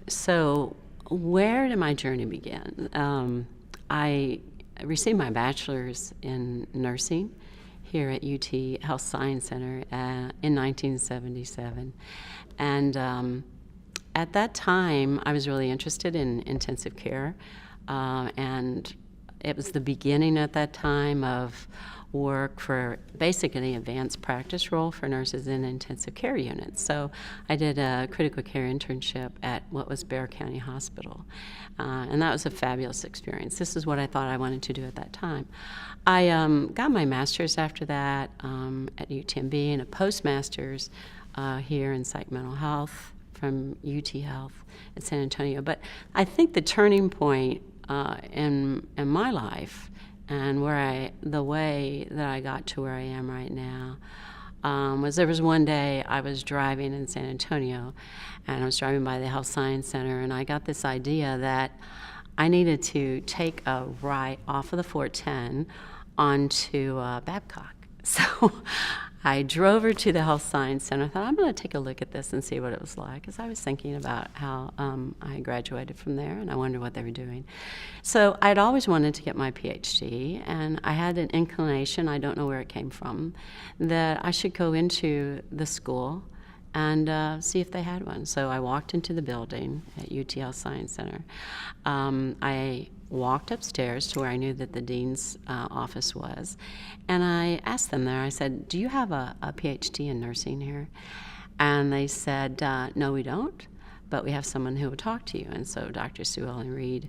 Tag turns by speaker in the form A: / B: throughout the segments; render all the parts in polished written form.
A: So, where did my journey begin? I received my bachelor's in nursing here at UT Health Science Center in 1977. And at that time, I was really interested in intensive care. And it was the beginning at that time of work for basically an advanced practice role for nurses in intensive care units. So I did a critical care internship at what was Bexar County Hospital. And that was a fabulous experience. This is what I thought I wanted to do at that time. I got my master's after that at UTMB and a postmaster's here in psych mental health from UT Health at San Antonio. But I think the turning point in my life and the way that I got to where I am right now was there was one day I was driving in San Antonio, and I was driving by the Health Science Center, and I got this idea that I needed to take a right off of the 410 onto Babcock. So I drove her to the Health Science Center. I thought, I'm going to take a look at this and see what it was like, because I was thinking about how I graduated from there, and I wondered what they were doing. So I'd always wanted to get my PhD, and I had an inclination, I don't know where it came from, that I should go into the school and see if they had one. So I walked into the building at UT Health Science Center. I walked upstairs to where I knew that the dean's office was, and I asked them there, I said, do you have a PhD in nursing here? And they said, no, we don't, but we have someone who will talk to you. And so Dr. Sue Ellen Reed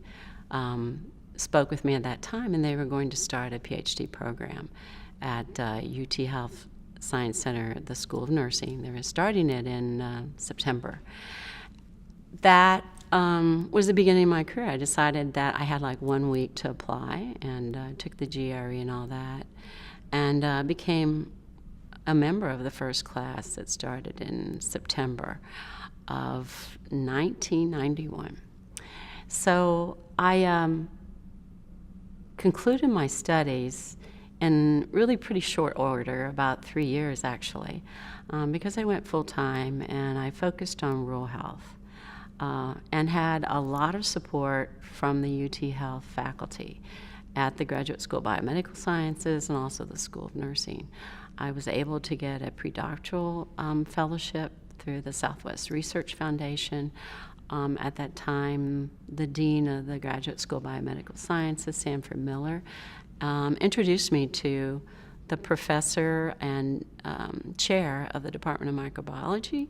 A: spoke with me at that time, and they were going to start a PhD program at UT Health Science Center, the School of Nursing. They were starting it in September. That was the beginning of my career. I decided that I had like 1 week to apply, and took the GRE and all that, and became a member of the first class that started in September of 1991. So I concluded my studies in really pretty short order, about 3 years actually, because I went full-time and I focused on rural health. And had a lot of support from the UT Health faculty at the Graduate School of Biomedical Sciences and also the School of Nursing. I was able to get a predoctoral fellowship through the Southwest Research Foundation. At that time, the dean of the Graduate School of Biomedical Sciences, Sanford Miller, introduced me to the professor and chair of the Department of Microbiology.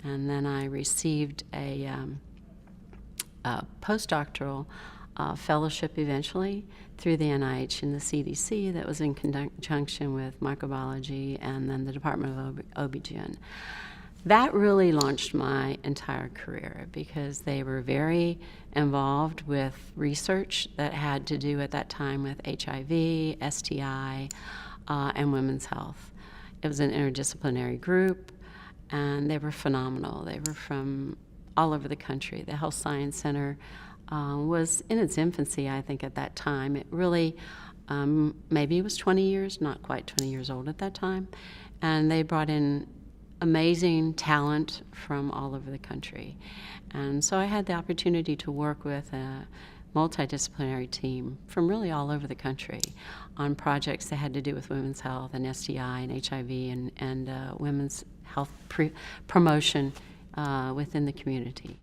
A: And then I received a postdoctoral fellowship eventually through the NIH and the CDC that was in conjunction with microbiology and then the Department of OB/GYN. That really launched my entire career, because they were very involved with research that had to do at that time with HIV, STI, and women's health. It was an interdisciplinary group, and they were phenomenal. They were from all over the country. The Health Science Center was in its infancy, I think, at that time. It really, maybe it was 20 years, not quite 20 years old at that time. And they brought in amazing talent from all over the country. And so I had the opportunity to work with a multidisciplinary team from really all over the country on projects that had to do with women's health and STI and HIV and women's health promotion within the community.